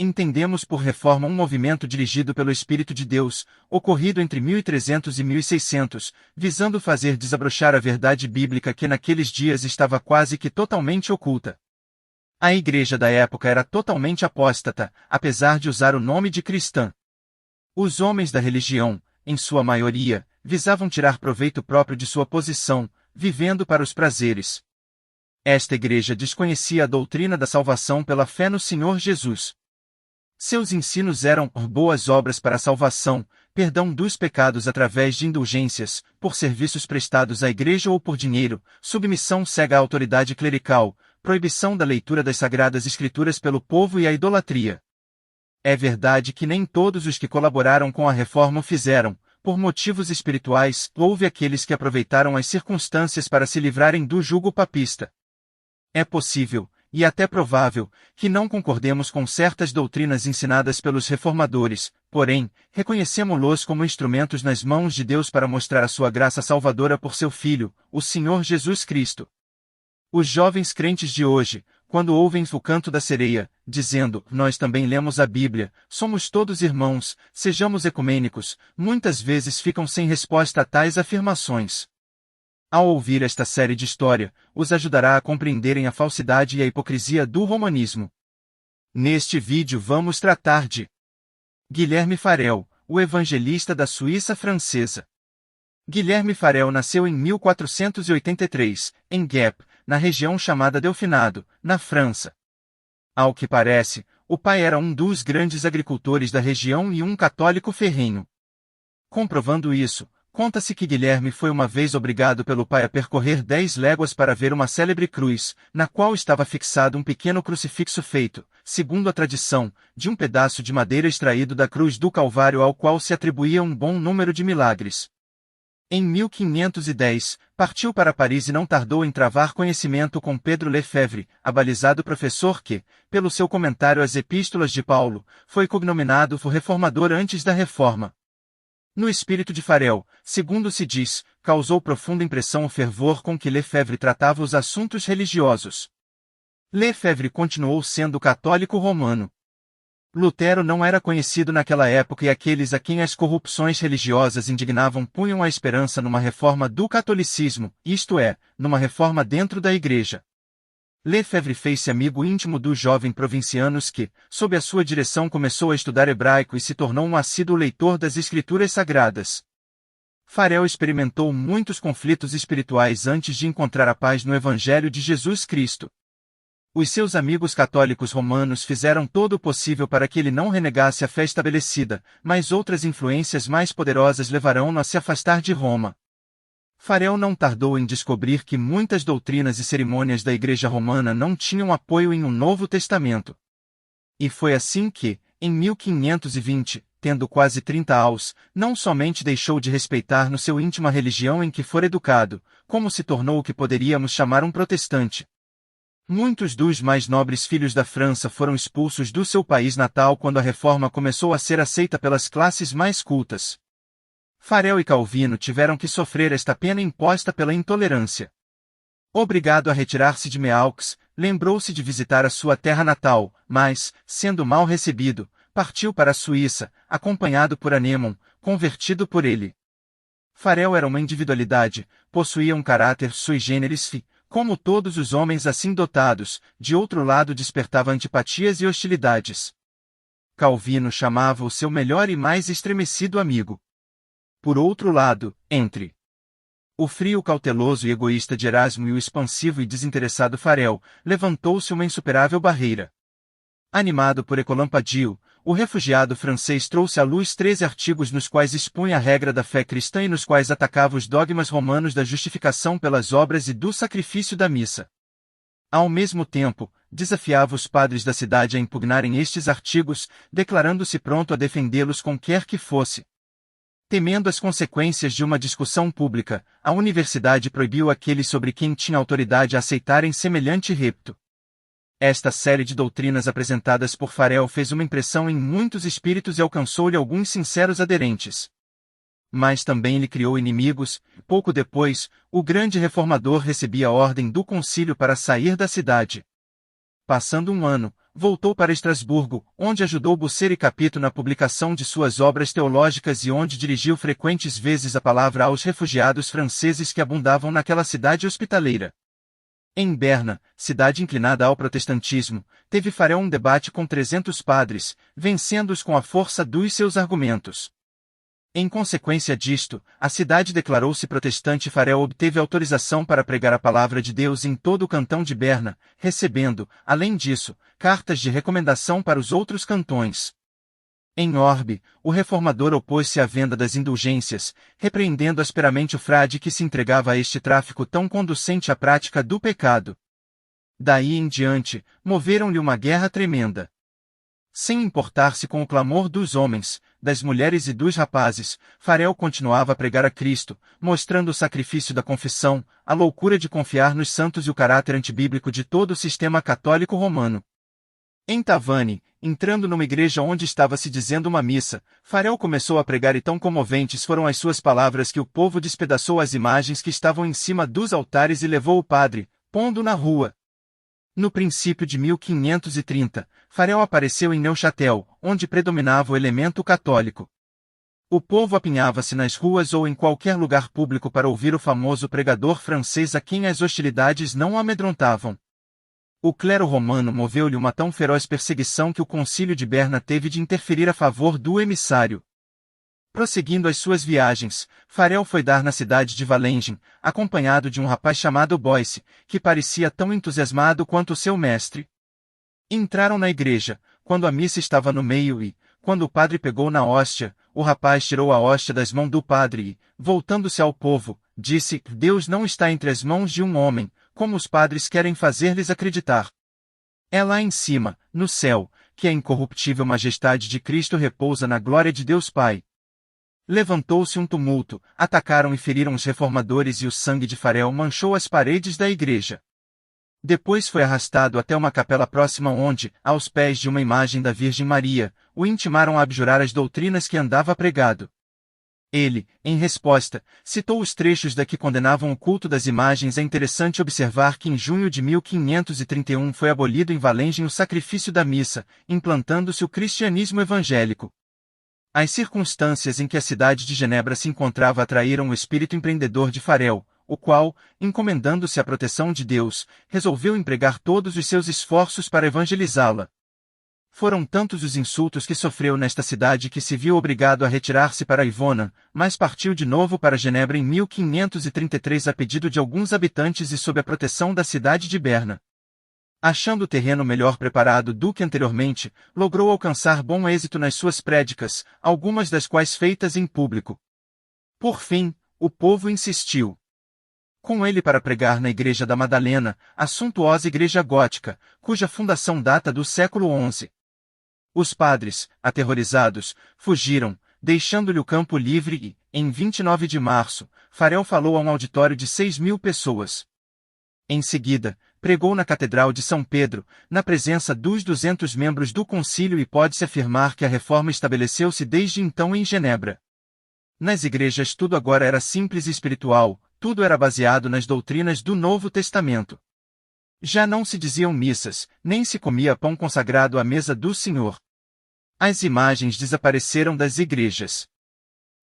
Entendemos por reforma um movimento dirigido pelo Espírito de Deus, ocorrido entre 1300 e 1600, visando fazer desabrochar a verdade bíblica que naqueles dias estava quase que totalmente oculta. A igreja da época era totalmente apóstata, apesar de usar o nome de cristã. Os homens da religião, em sua maioria, visavam tirar proveito próprio de sua posição, vivendo para os prazeres. Esta igreja desconhecia a doutrina da salvação pela fé no Senhor Jesus. Seus ensinos eram boas obras para a salvação, perdão dos pecados através de indulgências, por serviços prestados à igreja ou por dinheiro, submissão cega à autoridade clerical, proibição da leitura das Sagradas Escrituras pelo povo e a idolatria. É verdade que nem todos os que colaboraram com a reforma o fizeram, por motivos espirituais, houve aqueles que aproveitaram as circunstâncias para se livrarem do jugo papista. É possível, e até provável, que não concordemos com certas doutrinas ensinadas pelos reformadores, porém, reconhecemo-los como instrumentos nas mãos de Deus para mostrar a sua graça salvadora por seu Filho, o Senhor Jesus Cristo. Os jovens crentes de hoje, quando ouvem o canto da sereia, dizendo, nós também lemos a Bíblia, somos todos irmãos, sejamos ecumênicos, muitas vezes ficam sem resposta a tais afirmações. Ao ouvir esta série de história, os ajudará a compreenderem a falsidade e a hipocrisia do romanismo. Neste vídeo vamos tratar de Guilherme Farel, o evangelista da Suíça francesa. Guilherme Farel nasceu em 1483, em Gap, na região chamada Delfinado, na França. Ao que parece, o pai era um dos grandes agricultores da região e um católico ferrenho. Comprovando isso, conta-se que Guilherme foi uma vez obrigado pelo pai a percorrer 10 léguas para ver uma célebre cruz, na qual estava fixado um pequeno crucifixo feito, segundo a tradição, de um pedaço de madeira extraído da cruz do Calvário ao qual se atribuía um bom número de milagres. Em 1510, partiu para Paris e não tardou em travar conhecimento com Pedro Lefebvre, abalizado professor que, pelo seu comentário às epístolas de Paulo, foi cognominado o reformador antes da reforma. No espírito de Farel, segundo se diz, causou profunda impressão o fervor com que Lefebvre tratava os assuntos religiosos. Lefebvre continuou sendo católico romano. Lutero não era conhecido naquela época e aqueles a quem as corrupções religiosas indignavam punham a esperança numa reforma do catolicismo, isto é, numa reforma dentro da igreja. Lefebvre fez-se amigo íntimo dos jovens provincianos que, sob a sua direção começou a estudar hebraico e se tornou um assíduo leitor das escrituras sagradas. Farel experimentou muitos conflitos espirituais antes de encontrar a paz no Evangelho de Jesus Cristo. Os seus amigos católicos romanos fizeram todo o possível para que ele não renegasse a fé estabelecida, mas outras influências mais poderosas levarão-no a se afastar de Roma. Farel não tardou em descobrir que muitas doutrinas e cerimônias da Igreja Romana não tinham apoio em um Novo Testamento. E foi assim que, em 1520, tendo quase 30 anos, não somente deixou de respeitar no seu íntimo a religião em que fora educado, como se tornou o que poderíamos chamar um protestante. Muitos dos mais nobres filhos da França foram expulsos do seu país natal quando a reforma começou a ser aceita pelas classes mais cultas. Farel e Calvino tiveram que sofrer esta pena imposta pela intolerância. Obrigado a retirar-se de Meaux, lembrou-se de visitar a sua terra natal, mas, sendo mal recebido, partiu para a Suíça, acompanhado por Anémon, convertido por ele. Farel era uma individualidade, possuía um caráter sui generis e, como todos os homens assim dotados, de outro lado despertava antipatias e hostilidades. Calvino chamava-o seu melhor e mais estremecido amigo. Por outro lado, entre o frio cauteloso e egoísta de Erasmo e o expansivo e desinteressado Farel, levantou-se uma insuperável barreira. Animado por Ecolampadio, o refugiado francês trouxe à luz 13 artigos nos quais expunha a regra da fé cristã e nos quais atacava os dogmas romanos da justificação pelas obras e do sacrifício da missa. Ao mesmo tempo, desafiava os padres da cidade a impugnarem estes artigos, declarando-se pronto a defendê-los com quer que fosse. Temendo as consequências de uma discussão pública, a universidade proibiu aqueles sobre quem tinha autoridade a aceitarem semelhante repto. Esta série de doutrinas apresentadas por Farel fez uma impressão em muitos espíritos e alcançou-lhe alguns sinceros aderentes. Mas também lhe criou inimigos. Pouco depois, o grande reformador recebia a ordem do concílio para sair da cidade. Passando um ano, voltou para Estrasburgo, onde ajudou Bucer e Capito na publicação de suas obras teológicas e onde dirigiu frequentes vezes a palavra aos refugiados franceses que abundavam naquela cidade hospitaleira. Em Berna, cidade inclinada ao protestantismo, teve Farel um debate com 300 padres, vencendo-os com a força dos seus argumentos. Em consequência disto, a cidade declarou-se protestante e Farel obteve autorização para pregar a palavra de Deus em todo o cantão de Berna, recebendo, além disso, cartas de recomendação para os outros cantões. Em Orbe, o reformador opôs-se à venda das indulgências, repreendendo asperamente o frade que se entregava a este tráfico tão conducente à prática do pecado. Daí em diante, moveram-lhe uma guerra tremenda. Sem importar-se com o clamor dos homens, das mulheres e dos rapazes, Farel continuava a pregar a Cristo, mostrando o sacrifício da confissão, a loucura de confiar nos santos e o caráter antibíblico de todo o sistema católico romano. Em Tavannes, entrando numa igreja onde estava se dizendo uma missa, Farel começou a pregar e tão comoventes foram as suas palavras que o povo despedaçou as imagens que estavam em cima dos altares e levou o padre, pondo na rua. No princípio de 1530, Farel apareceu em Neuchâtel, onde predominava o elemento católico. O povo apinhava-se nas ruas ou em qualquer lugar público para ouvir o famoso pregador francês a quem as hostilidades não amedrontavam. O clero romano moveu-lhe uma tão feroz perseguição que o concílio de Berna teve de interferir a favor do emissário. Prosseguindo as suas viagens, Farel foi dar na cidade de Valengem, acompanhado de um rapaz chamado Boyce, que parecia tão entusiasmado quanto seu mestre. Entraram na igreja, quando a missa estava no meio e, quando o padre pegou na hóstia, o rapaz tirou a hóstia das mãos do padre e, voltando-se ao povo, disse: Deus não está entre as mãos de um homem, como os padres querem fazer-lhes acreditar. É lá em cima, no céu, que a incorruptível majestade de Cristo repousa na glória de Deus Pai. Levantou-se um tumulto, atacaram e feriram os reformadores e o sangue de Farel manchou as paredes da igreja. Depois foi arrastado até uma capela próxima onde, aos pés de uma imagem da Virgem Maria, o intimaram a abjurar as doutrinas que andava pregado. Ele, em resposta, citou os trechos da que condenavam o culto das imagens. É interessante observar que em junho de 1531 foi abolido em Valengem o sacrifício da missa, implantando-se o cristianismo evangélico. As circunstâncias em que a cidade de Genebra se encontrava atraíram o espírito empreendedor de Farel, o qual, encomendando-se à proteção de Deus, resolveu empregar todos os seus esforços para evangelizá-la. Foram tantos os insultos que sofreu nesta cidade que se viu obrigado a retirar-se para Ivona, mas partiu de novo para Genebra em 1533 a pedido de alguns habitantes e sob a proteção da cidade de Berna. Achando o terreno melhor preparado do que anteriormente, logrou alcançar bom êxito nas suas prédicas, algumas das quais feitas em público. Por fim, o povo insistiu com ele para pregar na Igreja da Madalena, a suntuosa igreja gótica, cuja fundação data do século XI. Os padres, aterrorizados, fugiram, deixando-lhe o campo livre e, em 29 de março, Farel falou a um auditório de 6.000 pessoas. Em seguida, pregou na Catedral de São Pedro, na presença dos 200 membros do concílio e pode-se afirmar que a reforma estabeleceu-se desde então em Genebra. Nas igrejas tudo agora era simples e espiritual, tudo era baseado nas doutrinas do Novo Testamento. Já não se diziam missas, nem se comia pão consagrado à mesa do Senhor. As imagens desapareceram das igrejas.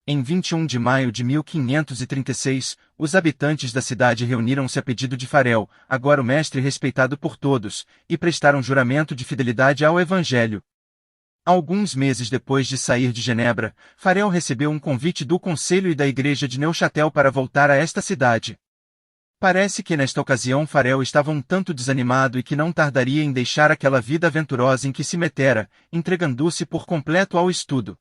Em 21 de maio de 1536, os habitantes da cidade reuniram-se a pedido de Farel, agora o mestre respeitado por todos, e prestaram juramento de fidelidade ao Evangelho. Alguns meses depois de sair de Genebra, Farel recebeu um convite do conselho e da igreja de Neuchâtel para voltar a esta cidade. Parece que nesta ocasião Farel estava um tanto desanimado e que não tardaria em deixar aquela vida aventurosa em que se metera, entregando-se por completo ao estudo.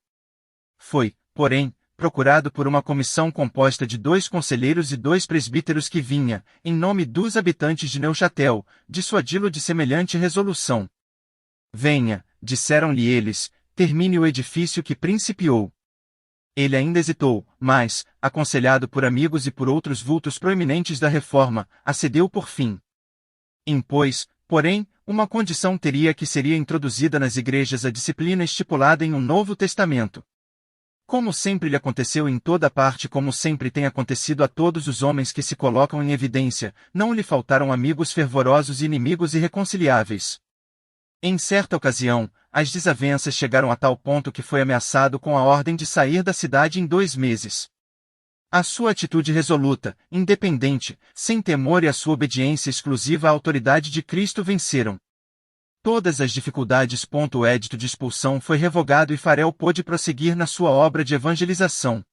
Foi, porém, procurado por uma comissão composta de 2 conselheiros e 2 presbíteros que vinha, em nome dos habitantes de Neuchâtel, dissuadi-lo de semelhante resolução. Venha, disseram-lhe eles, termine o edifício que principiou. Ele ainda hesitou, mas, aconselhado por amigos e por outros vultos proeminentes da reforma, acedeu por fim. Impôs, porém, uma condição teria que seria introduzida nas igrejas a disciplina estipulada em um Novo Testamento. Como sempre lhe aconteceu em toda parte, como sempre tem acontecido a todos os homens que se colocam em evidência, não lhe faltaram amigos fervorosos e inimigos irreconciliáveis. Em certa ocasião, as desavenças chegaram a tal ponto que foi ameaçado com a ordem de sair da cidade em 2 meses. A sua atitude resoluta, independente, sem temor e a sua obediência exclusiva à autoridade de Cristo venceram todas as dificuldades. O edito de expulsão foi revogado e Farel pôde prosseguir na sua obra de evangelização.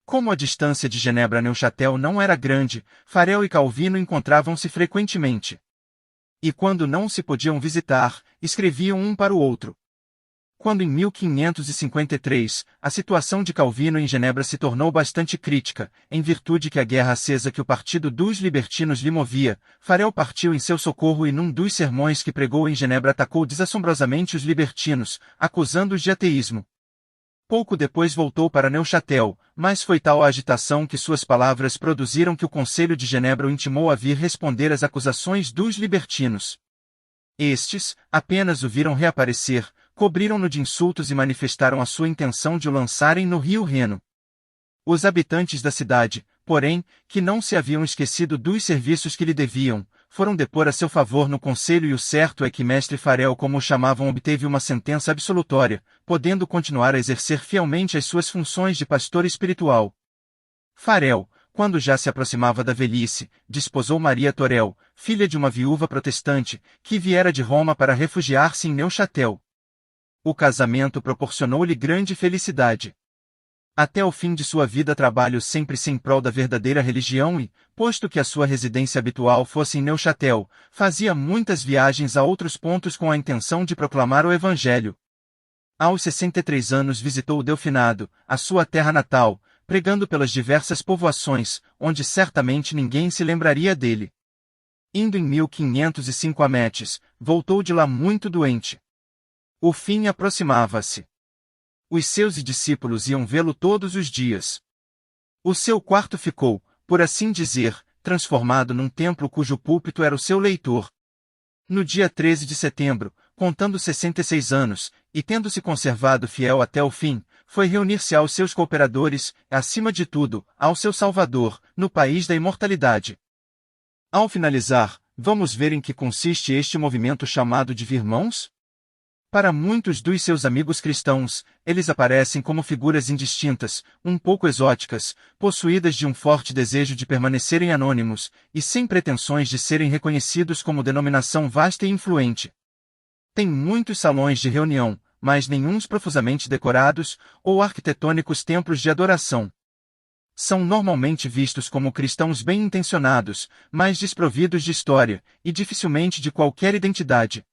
Como a distância de Genebra a Neuchâtel não era grande, Farel e Calvino encontravam-se frequentemente. E quando não se podiam visitar, escreviam um para o outro. Quando em 1553, a situação de Calvino em Genebra se tornou bastante crítica, em virtude que a guerra acesa que o Partido dos Libertinos lhe movia, Farel partiu em seu socorro e num dos sermões que pregou em Genebra atacou desassombrosamente os libertinos, acusando-os de ateísmo. Pouco depois voltou para Neuchâtel, mas foi tal a agitação que suas palavras produziram que o Conselho de Genebra o intimou a vir responder às acusações dos libertinos. Estes, apenas o viram reaparecer, cobriram-no de insultos e manifestaram a sua intenção de o lançarem no rio Reno. Os habitantes da cidade, porém, que não se haviam esquecido dos serviços que lhe deviam, foram depor a seu favor no conselho e o certo é que mestre Farel, como o chamavam, obteve uma sentença absolutória, podendo continuar a exercer fielmente as suas funções de pastor espiritual. Farel, quando já se aproximava da velhice, desposou Maria Torel, filha de uma viúva protestante, que viera de Roma para refugiar-se em Neuchâtel. O casamento proporcionou-lhe grande felicidade. Até o fim de sua vida trabalhou sempre em prol da verdadeira religião e, posto que a sua residência habitual fosse em Neuchâtel, fazia muitas viagens a outros pontos com a intenção de proclamar o Evangelho. Aos 63 anos visitou o Delfinado, a sua terra natal, pregando pelas diversas povoações, onde certamente ninguém se lembraria dele. Indo em 1505 a Metz, voltou de lá muito doente. O fim aproximava-se. Os seus discípulos iam vê-lo todos os dias. O seu quarto ficou, por assim dizer, transformado num templo cujo púlpito era o seu leitor. No dia 13 de setembro, contando 66 anos, e tendo-se conservado fiel até o fim, foi reunir-se aos seus cooperadores, acima de tudo, ao seu Salvador, no país da imortalidade. Ao finalizar, vamos ver em que consiste este movimento chamado de Virmãos? Para muitos dos seus amigos cristãos, eles aparecem como figuras indistintas, um pouco exóticas, possuídas de um forte desejo de permanecerem anônimos, e sem pretensões de serem reconhecidos como denominação vasta e influente. Tem muitos salões de reunião, mas nenhuns profusamente decorados, ou arquitetônicos templos de adoração. São normalmente vistos como cristãos bem-intencionados, mas desprovidos de história, e dificilmente de qualquer identidade.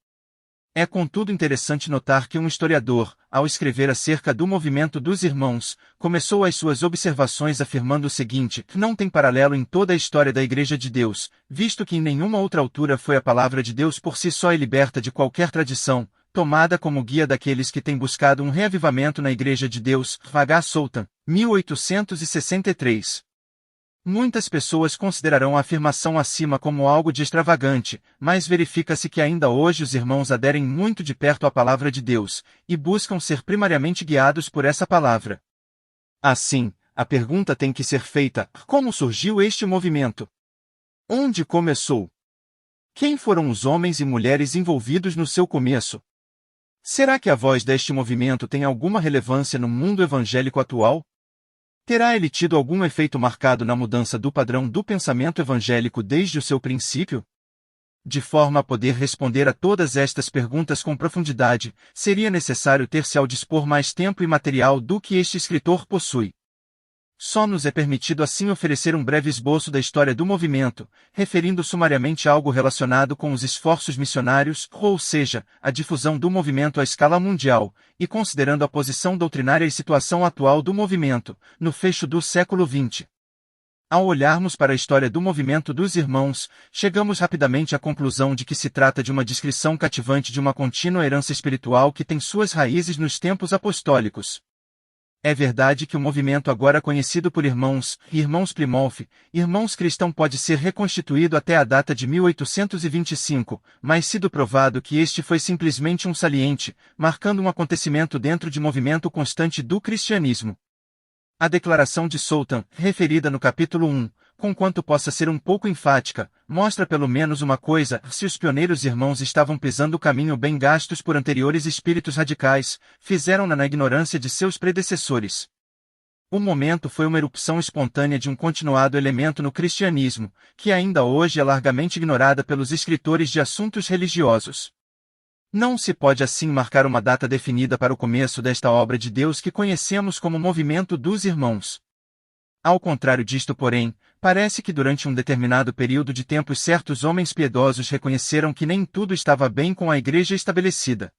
É contudo interessante notar que um historiador, ao escrever acerca do movimento dos irmãos, começou as suas observações afirmando o seguinte: não tem paralelo em toda a história da Igreja de Deus, visto que em nenhuma outra altura foi a palavra de Deus por si só e liberta de qualquer tradição, tomada como guia daqueles que têm buscado um reavivamento na Igreja de Deus. H. Sultan, 1863. Muitas pessoas considerarão a afirmação acima como algo de extravagante, mas verifica-se que ainda hoje os irmãos aderem muito de perto à palavra de Deus, e buscam ser primariamente guiados por essa palavra. Assim, a pergunta tem que ser feita: como surgiu este movimento? Onde começou? Quem foram os homens e mulheres envolvidos no seu começo? Será que a voz deste movimento tem alguma relevância no mundo evangélico atual? Terá ele tido algum efeito marcado na mudança do padrão do pensamento evangélico desde o seu princípio? De forma a poder responder a todas estas perguntas com profundidade, seria necessário ter-se ao dispor mais tempo e material do que este escritor possui. Só nos é permitido assim oferecer um breve esboço da história do movimento, referindo sumariamente algo relacionado com os esforços missionários, ou seja, a difusão do movimento à escala mundial, e considerando a posição doutrinária e situação atual do movimento, no fecho do século XX. Ao olharmos para a história do movimento dos irmãos, chegamos rapidamente à conclusão de que se trata de uma descrição cativante de uma contínua herança espiritual que tem suas raízes nos tempos apostólicos. É verdade que o movimento agora conhecido por Irmãos Plymouth, Irmãos Cristão pode ser reconstituído até a data de 1825, mas sido provado que este foi simplesmente um saliente, marcando um acontecimento dentro de movimento constante do cristianismo. A declaração de Sultan, referida no capítulo 1, conquanto possa ser um pouco enfática, mostra pelo menos uma coisa: se os pioneiros irmãos estavam pisando o caminho bem gastos por anteriores espíritos radicais, fizeram-na na ignorância de seus predecessores. O momento foi uma erupção espontânea de um continuado elemento no cristianismo, que ainda hoje é largamente ignorada pelos escritores de assuntos religiosos. Não se pode assim marcar uma data definida para o começo desta obra de Deus que conhecemos como movimento dos irmãos. Ao contrário disto, porém, parece que durante um determinado período de tempo certos homens piedosos reconheceram que nem tudo estava bem com a igreja estabelecida.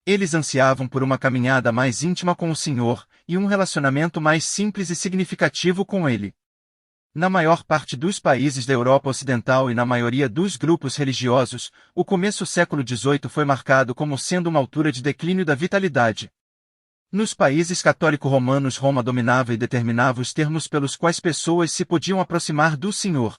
Eles ansiavam por uma caminhada mais íntima com o Senhor, e um relacionamento mais simples e significativo com Ele. Na maior parte dos países da Europa Ocidental e na maioria dos grupos religiosos, o começo do século XVIII foi marcado como sendo uma altura de declínio da vitalidade. Nos países católico-romanos, Roma dominava e determinava os termos pelos quais pessoas se podiam aproximar do Senhor.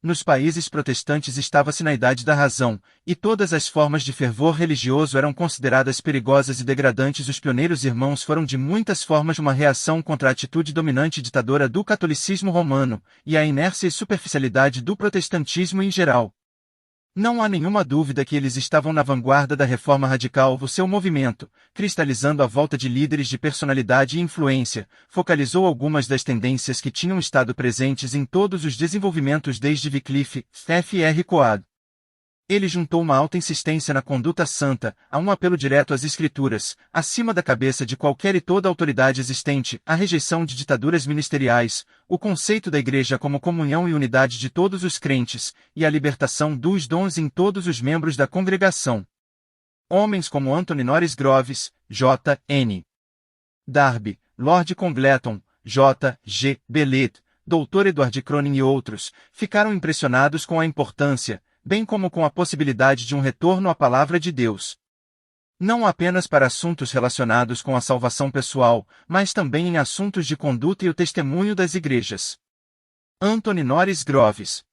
Nos países protestantes estava-se na idade da razão, e todas as formas de fervor religioso eram consideradas perigosas e degradantes. Os pioneiros irmãos foram de muitas formas uma reação contra a atitude dominante e ditadora do catolicismo romano, e a inércia e superficialidade do protestantismo em geral. Não há nenhuma dúvida que eles estavam na vanguarda da reforma radical. O seu movimento, cristalizando à volta de líderes de personalidade e influência, focalizou algumas das tendências que tinham estado presentes em todos os desenvolvimentos desde Wycliffe, F.R. Coad. Ele juntou uma alta insistência na conduta santa, a um apelo direto às Escrituras, acima da cabeça de qualquer e toda autoridade existente, a rejeição de ditaduras ministeriais, o conceito da Igreja como comunhão e unidade de todos os crentes, e a libertação dos dons em todos os membros da congregação. Homens como Anthony Norris Groves, J. N. Darby, Lord Congleton, J. G. Bellet, Dr. Edward Cronin e outros, ficaram impressionados com a importância, bem como com a possibilidade de um retorno à Palavra de Deus. Não apenas para assuntos relacionados com a salvação pessoal, mas também em assuntos de conduta e o testemunho das igrejas. Anthony Norris Groves.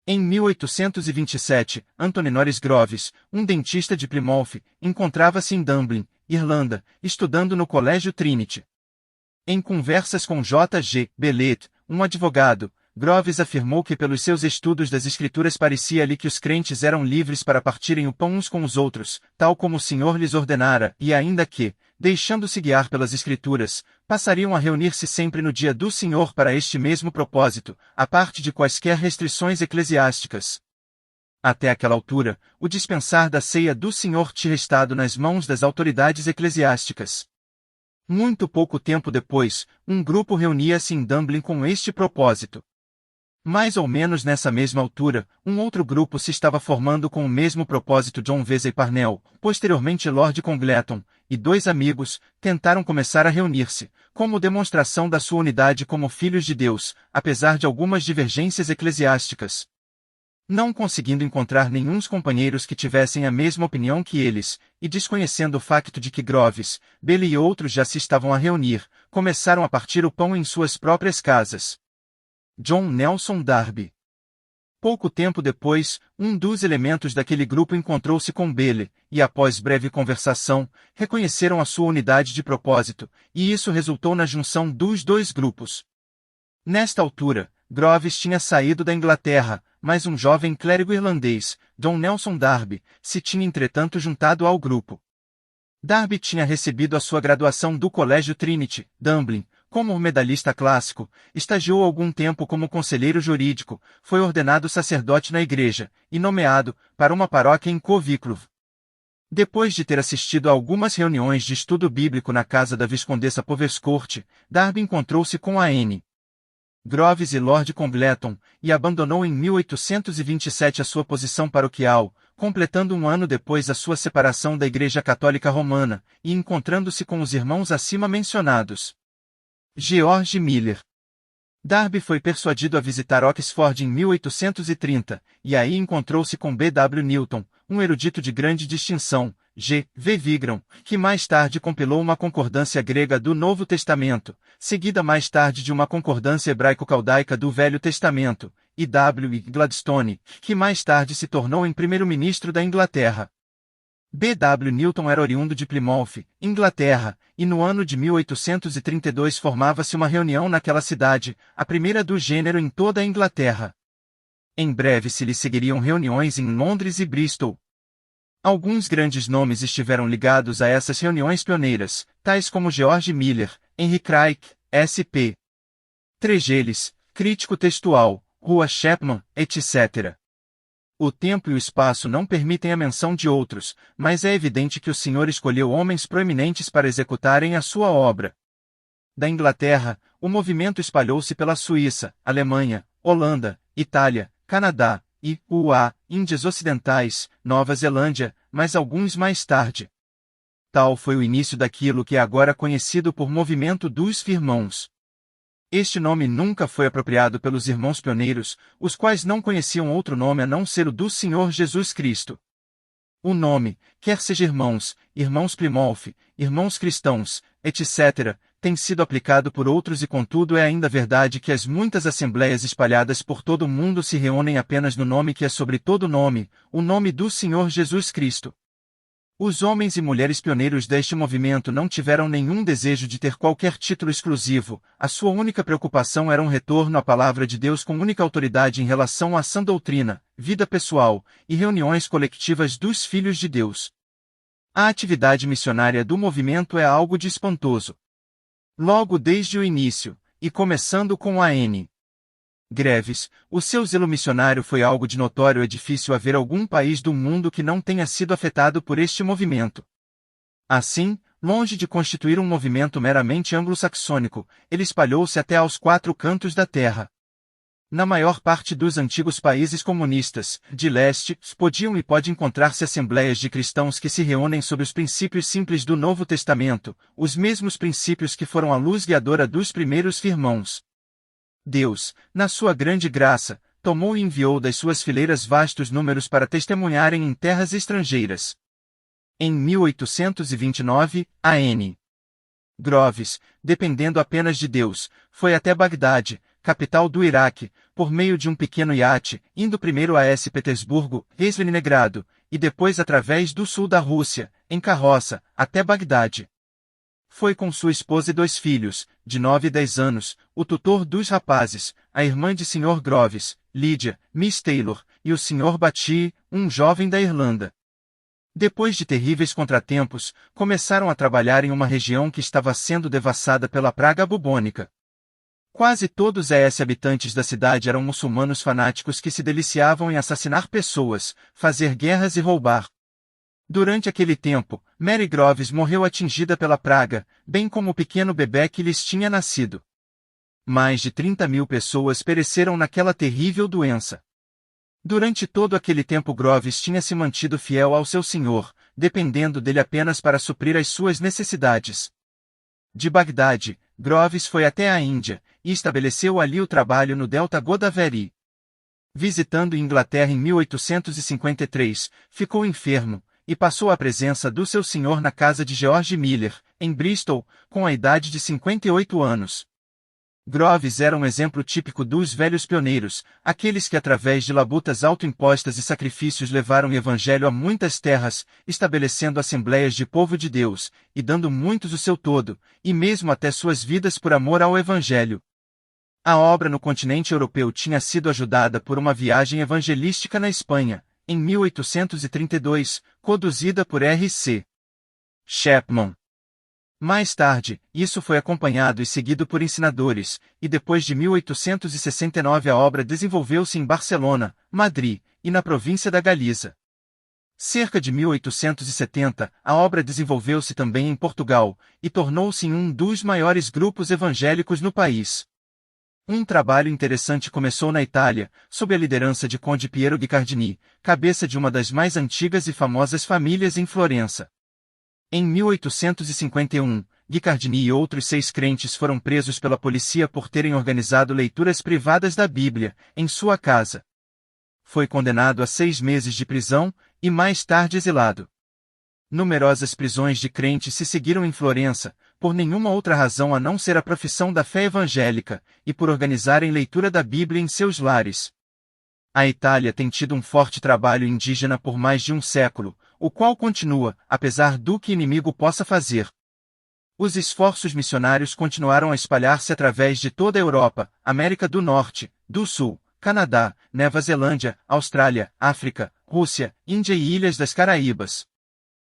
Em 1827, Anthony Norris Groves, um dentista de Plymouth, encontrava-se em Dublin, Irlanda, estudando no Colégio Trinity. Em conversas com J. G. Bellet, um advogado, Groves afirmou que pelos seus estudos das Escrituras parecia-lhe que os crentes eram livres para partirem o pão uns com os outros, tal como o Senhor lhes ordenara, e ainda que, deixando-se guiar pelas Escrituras, passariam a reunir-se sempre no dia do Senhor para este mesmo propósito, à parte de quaisquer restrições eclesiásticas. Até aquela altura, o dispensar da ceia do Senhor tinha estado nas mãos das autoridades eclesiásticas. Muito pouco tempo depois, um grupo reunia-se em Dublin com este propósito. Mais ou menos nessa mesma altura, um outro grupo se estava formando com o mesmo propósito. John Vesey Parnell, posteriormente Lord Congleton, e dois amigos, tentaram começar a reunir-se, como demonstração da sua unidade como filhos de Deus, apesar de algumas divergências eclesiásticas. Não conseguindo encontrar nenhum companheiros que tivessem a mesma opinião que eles, e desconhecendo o facto de que Groves, Bailey e outros já se estavam a reunir, começaram a partir o pão em suas próprias casas. John Nelson Darby. Pouco tempo depois, um dos elementos daquele grupo encontrou-se com Bailey, e após breve conversação, reconheceram a sua unidade de propósito, e isso resultou na junção dos dois grupos. Nesta altura, Groves tinha saído da Inglaterra, mas um jovem clérigo irlandês, John Nelson Darby, se tinha entretanto juntado ao grupo. Darby tinha recebido a sua graduação do Colégio Trinity, Dublin, como um medalhista clássico, estagiou algum tempo como conselheiro jurídico, foi ordenado sacerdote na igreja, e nomeado, para uma paróquia em Coviclove. Depois de ter assistido a algumas reuniões de estudo bíblico na casa da Viscondessa Poverscourt, Darby encontrou-se com a N. Groves e Lord Congleton, e abandonou em 1827 a sua posição paroquial, completando um ano depois a sua separação da Igreja Católica Romana, e encontrando-se com os irmãos acima mencionados. George Miller. Darby foi persuadido a visitar Oxford em 1830, e aí encontrou-se com B. W. Newton, um erudito de grande distinção, G. V. Vigran, que mais tarde compilou uma concordância grega do Novo Testamento, seguida mais tarde de uma concordância hebraico-caldaica do Velho Testamento, e W. Gladstone, que mais tarde se tornou em primeiro-ministro da Inglaterra. B.W. Newton era oriundo de Plymouth, Inglaterra, e no ano de 1832 formava-se uma reunião naquela cidade, a primeira do gênero em toda a Inglaterra. Em breve se lhe seguiriam reuniões em Londres e Bristol. Alguns grandes nomes estiveram ligados a essas reuniões pioneiras, tais como George Miller, Henry Craik, S.P. Tregellis, crítico textual, Rua Chapman, etc. O tempo e o espaço não permitem a menção de outros, mas é evidente que o Senhor escolheu homens proeminentes para executarem a sua obra. Da Inglaterra, o movimento espalhou-se pela Suíça, Alemanha, Holanda, Itália, Canadá e, Índias Ocidentais, Nova Zelândia, mas alguns mais tarde. Tal foi o início daquilo que é agora conhecido por movimento dos Irmãos. Este nome nunca foi apropriado pelos irmãos pioneiros, os quais não conheciam outro nome a não ser o do Senhor Jesus Cristo. O nome, quer seja irmãos Plymouth, irmãos cristãos, etc., tem sido aplicado por outros e contudo é ainda verdade que as muitas assembleias espalhadas por todo o mundo se reúnem apenas no nome que é sobre todo nome, o nome do Senhor Jesus Cristo. Os homens e mulheres pioneiros deste movimento não tiveram nenhum desejo de ter qualquer título exclusivo, a sua única preocupação era um retorno à palavra de Deus com única autoridade em relação à sã doutrina, vida pessoal e reuniões coletivas dos filhos de Deus. A atividade missionária do movimento é algo de espantoso. Logo desde o início, e começando com a N. Greves, o seu zelo missionário foi algo de notório. É difícil haver algum país do mundo que não tenha sido afetado por este movimento. Assim, longe de constituir um movimento meramente anglo-saxônico, ele espalhou-se até aos quatro cantos da terra. Na maior parte dos antigos países comunistas, de leste, podiam e pode encontrar-se assembleias de cristãos que se reúnem sob os princípios simples do Novo Testamento, os mesmos princípios que foram a luz guiadora dos primeiros irmãos. Deus, na sua grande graça, tomou e enviou das suas fileiras vastos números para testemunharem em terras estrangeiras. Em 1829, a N. Groves, dependendo apenas de Deus, foi até Bagdade, capital do Iraque, por meio de um pequeno iate, indo primeiro a Petersburgo, ex-Leningrado, e depois através do sul da Rússia, em carroça, até Bagdade. Foi com sua esposa e 2 filhos, de 9 e 10 anos, o tutor dos rapazes, a irmã de Sr. Groves, Lydia, Miss Taylor, e o Sr. Batty, um jovem da Irlanda. Depois de terríveis contratempos, começaram a trabalhar em uma região que estava sendo devassada pela praga bubônica. Quase todos os habitantes da cidade eram muçulmanos fanáticos que se deliciavam em assassinar pessoas, fazer guerras e roubar. Durante aquele tempo, Mary Groves morreu atingida pela praga, bem como o pequeno bebê que lhes tinha nascido. Mais de 30.000 pessoas pereceram naquela terrível doença. Durante todo aquele tempo Groves tinha se mantido fiel ao seu senhor, dependendo dele apenas para suprir as suas necessidades. De Bagdade, Groves foi até a Índia, e estabeleceu ali o trabalho no Delta Godavari. Visitando Inglaterra em 1853, ficou enfermo, e passou à presença do seu senhor na casa de George Miller, em Bristol, com a idade de 58 anos. Groves era um exemplo típico dos velhos pioneiros, aqueles que através de labutas autoimpostas e sacrifícios levaram o evangelho a muitas terras, estabelecendo assembleias de povo de Deus, e dando muitos o seu todo, e mesmo até suas vidas por amor ao evangelho. A obra no continente europeu tinha sido ajudada por uma viagem evangelística na Espanha, em 1832, conduzida por R.C. Chapman. Mais tarde, isso foi acompanhado e seguido por ensinadores, e depois de 1869 a obra desenvolveu-se em Barcelona, Madrid, e na província da Galiza. Cerca de 1870, a obra desenvolveu-se também em Portugal, e tornou-se um dos maiores grupos evangélicos no país. Um trabalho interessante começou na Itália, sob a liderança de Conde Piero Guicciardini, cabeça de uma das mais antigas e famosas famílias em Florença. Em 1851, Guicciardini e outros 6 crentes foram presos pela polícia por terem organizado leituras privadas da Bíblia, em sua casa. Foi condenado a 6 meses de prisão, e mais tarde exilado. Numerosas prisões de crentes se seguiram em Florença, por nenhuma outra razão a não ser a profissão da fé evangélica, e por organizarem leitura da Bíblia em seus lares. A Itália tem tido um forte trabalho indígena por mais de um século, o qual continua, apesar do que o inimigo possa fazer. Os esforços missionários continuaram a espalhar-se através de toda a Europa, América do Norte, do Sul, Canadá, Nova Zelândia, Austrália, África, Rússia, Índia e Ilhas das Caraíbas.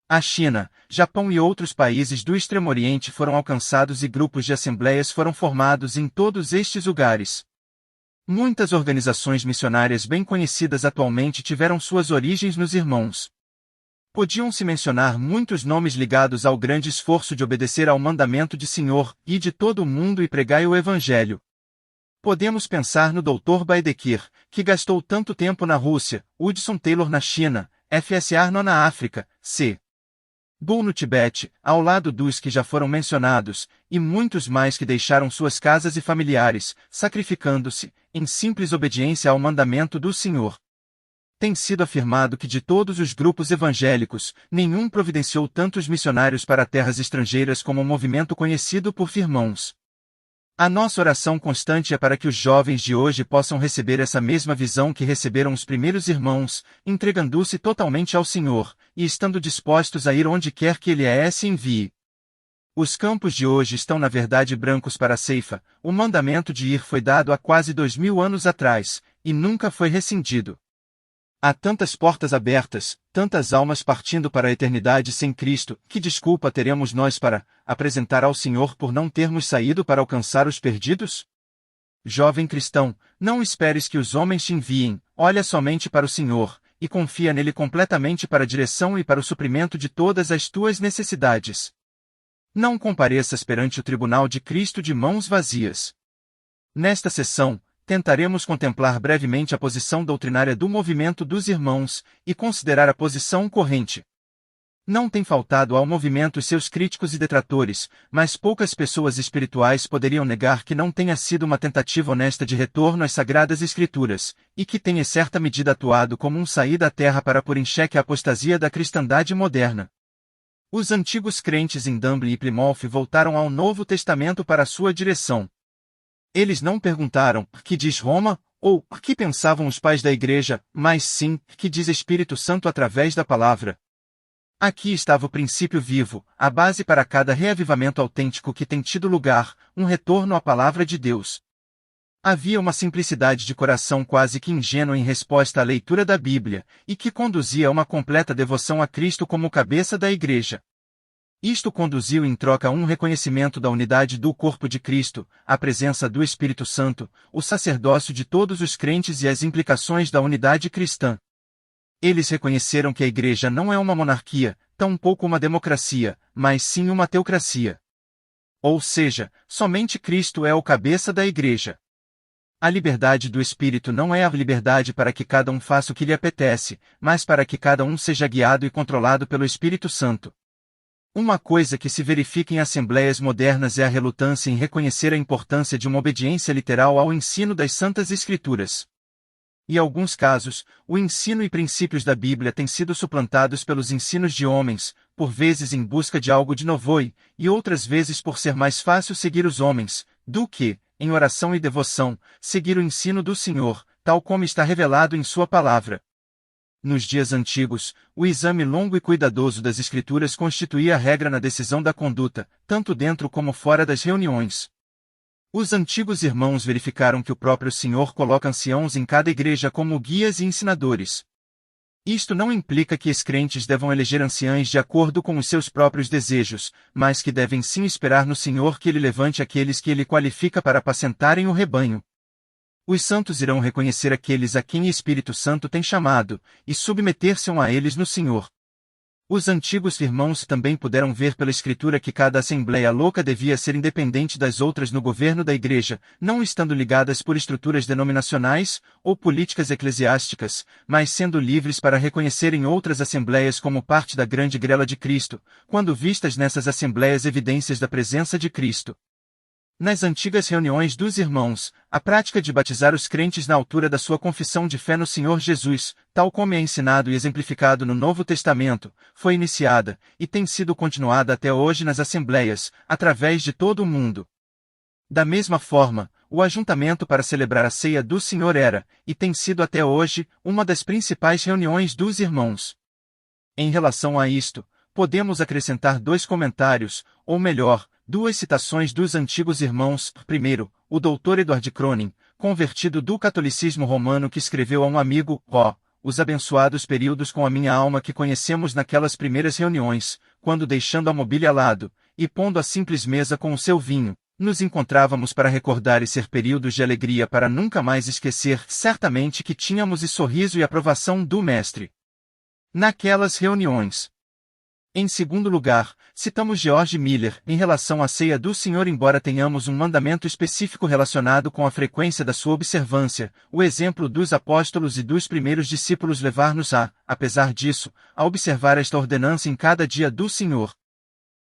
A China, Japão e outros países do Extremo Oriente foram alcançados e grupos de assembleias foram formados em todos estes lugares. Muitas organizações missionárias bem conhecidas atualmente tiveram suas origens nos irmãos. Podiam-se mencionar muitos nomes ligados ao grande esforço de obedecer ao mandamento de Senhor, e de todo o mundo e pregai o Evangelho. Podemos pensar no Dr. Baedeker, que gastou tanto tempo na Rússia, Hudson Taylor na China, F.S. Arno na África, C. Bull no Tibete, ao lado dos que já foram mencionados, e muitos mais que deixaram suas casas e familiares, sacrificando-se, em simples obediência ao mandamento do Senhor. Tem sido afirmado que de todos os grupos evangélicos, nenhum providenciou tantos missionários para terras estrangeiras como o movimento conhecido por Firmãos. A nossa oração constante é para que os jovens de hoje possam receber essa mesma visão que receberam os primeiros irmãos, entregando-se totalmente ao Senhor, e estando dispostos a ir onde quer que Ele se envie. Os campos de hoje estão na verdade brancos para a ceifa, o mandamento de ir foi dado há quase 2000 anos atrás, e nunca foi rescindido. Há tantas portas abertas, tantas almas partindo para a eternidade sem Cristo, que desculpa teremos nós para apresentar ao Senhor por não termos saído para alcançar os perdidos? Jovem cristão, não esperes que os homens te enviem, olha somente para o Senhor, e confia nele completamente para a direção e para o suprimento de todas as tuas necessidades. Não compareças perante o tribunal de Cristo de mãos vazias. Nesta sessão, tentaremos contemplar brevemente a posição doutrinária do movimento dos irmãos, e considerar a posição corrente. Não tem faltado ao movimento seus críticos e detratores, mas poucas pessoas espirituais poderiam negar que não tenha sido uma tentativa honesta de retorno às Sagradas Escrituras, e que tenha em certa medida atuado como um sair da terra para pôr em xeque a apostasia da cristandade moderna. Os antigos crentes em Dublin e Plymouth voltaram ao Novo Testamento para sua direção. Eles não perguntaram, que diz Roma, ou, que pensavam os pais da igreja, mas sim, que diz Espírito Santo através da palavra. Aqui estava o princípio vivo, a base para cada reavivamento autêntico que tem tido lugar, um retorno à palavra de Deus. Havia uma simplicidade de coração quase que ingênua em resposta à leitura da Bíblia, e que conduzia a uma completa devoção a Cristo como cabeça da igreja. Isto conduziu em troca a um reconhecimento da unidade do corpo de Cristo, a presença do Espírito Santo, o sacerdócio de todos os crentes e as implicações da unidade cristã. Eles reconheceram que a igreja não é uma monarquia, tampouco uma democracia, mas sim uma teocracia. Ou seja, somente Cristo é o cabeça da igreja. A liberdade do Espírito não é a liberdade para que cada um faça o que lhe apetece, mas para que cada um seja guiado e controlado pelo Espírito Santo. Uma coisa que se verifica em assembleias modernas é a relutância em reconhecer a importância de uma obediência literal ao ensino das Santas Escrituras. Em alguns casos, o ensino e princípios da Bíblia têm sido suplantados pelos ensinos de homens, por vezes em busca de algo de novo e outras vezes por ser mais fácil seguir os homens, do que, em oração e devoção, seguir o ensino do Senhor, tal como está revelado em sua palavra. Nos dias antigos, o exame longo e cuidadoso das Escrituras constituía a regra na decisão da conduta, tanto dentro como fora das reuniões. Os antigos irmãos verificaram que o próprio Senhor coloca anciãos em cada igreja como guias e ensinadores. Isto não implica que os crentes devam eleger anciães de acordo com os seus próprios desejos, mas que devem sim esperar no Senhor que Ele levante aqueles que Ele qualifica para apacentarem o rebanho. Os santos irão reconhecer aqueles a quem o Espírito Santo tem chamado, e submeter-se a eles no Senhor. Os antigos irmãos também puderam ver pela Escritura que cada assembleia louca devia ser independente das outras no governo da igreja, não estando ligadas por estruturas denominacionais ou políticas eclesiásticas, mas sendo livres para reconhecerem outras assembleias como parte da grande grela de Cristo, quando vistas nessas assembleias evidências da presença de Cristo. Nas antigas reuniões dos irmãos, a prática de batizar os crentes na altura da sua confissão de fé no Senhor Jesus, tal como é ensinado e exemplificado no Novo Testamento, foi iniciada, e tem sido continuada até hoje nas assembleias, através de todo o mundo. Da mesma forma, o ajuntamento para celebrar a ceia do Senhor era, e tem sido até hoje, uma das principais reuniões dos irmãos. Em relação a isto, podemos acrescentar dois comentários, ou melhor, duas citações dos antigos irmãos. Primeiro, o Dr. Edward Cronin, convertido do catolicismo romano, que escreveu a um amigo: os abençoados períodos com a minha alma que conhecemos naquelas primeiras reuniões, quando deixando a mobília ao lado, e pondo a simples mesa com o seu vinho, nos encontrávamos para recordar e ser períodos de alegria para nunca mais esquecer, certamente que tínhamos e sorriso e aprovação do Mestre naquelas reuniões. Em segundo lugar, citamos George Miller, em relação à ceia do Senhor. Embora tenhamos um mandamento específico relacionado com a frequência da sua observância, o exemplo dos apóstolos e dos primeiros discípulos levar-nos apesar disso, a observar esta ordenança em cada dia do Senhor.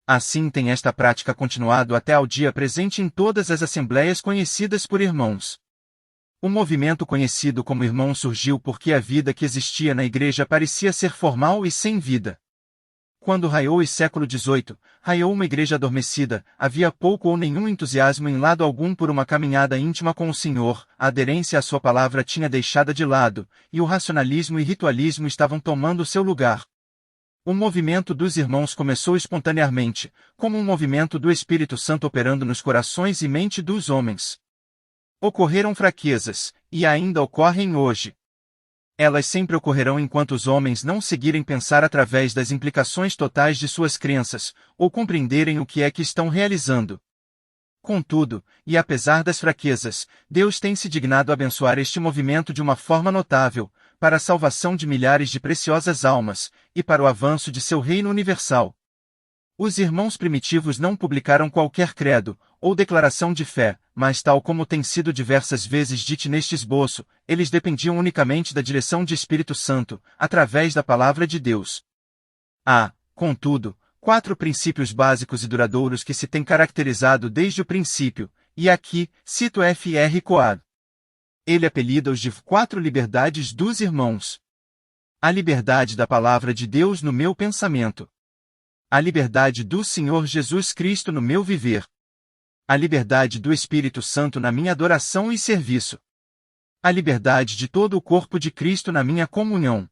Assim tem esta prática continuado até ao dia presente em todas as assembleias conhecidas por irmãos. O movimento conhecido como irmão surgiu porque a vida que existia na igreja parecia ser formal e sem vida. Quando raiou o século XVIII, raiou uma igreja adormecida, havia pouco ou nenhum entusiasmo em lado algum por uma caminhada íntima com o Senhor, a aderência à sua palavra tinha deixado de lado, e o racionalismo e ritualismo estavam tomando seu lugar. O movimento dos irmãos começou espontaneamente, como um movimento do Espírito Santo operando nos corações e mente dos homens. Ocorreram fraquezas, e ainda ocorrem hoje. Elas sempre ocorrerão enquanto os homens não seguirem pensar através das implicações totais de suas crenças, ou compreenderem o que é que estão realizando. Contudo, e apesar das fraquezas, Deus tem se dignado abençoar este movimento de uma forma notável, para a salvação de milhares de preciosas almas, e para o avanço de seu reino universal. Os irmãos primitivos não publicaram qualquer credo, ou declaração de fé, mas tal como tem sido diversas vezes dito neste esboço, eles dependiam unicamente da direção de Espírito Santo, através da Palavra de Deus. Há, contudo, 4 princípios básicos e duradouros que se têm caracterizado desde o princípio, e aqui, cito F.R. Coad. Ele apelida-os de 4 liberdades dos irmãos. A liberdade da Palavra de Deus no meu pensamento. A liberdade do Senhor Jesus Cristo no meu viver. A liberdade do Espírito Santo na minha adoração e serviço. A liberdade de todo o corpo de Cristo na minha comunhão.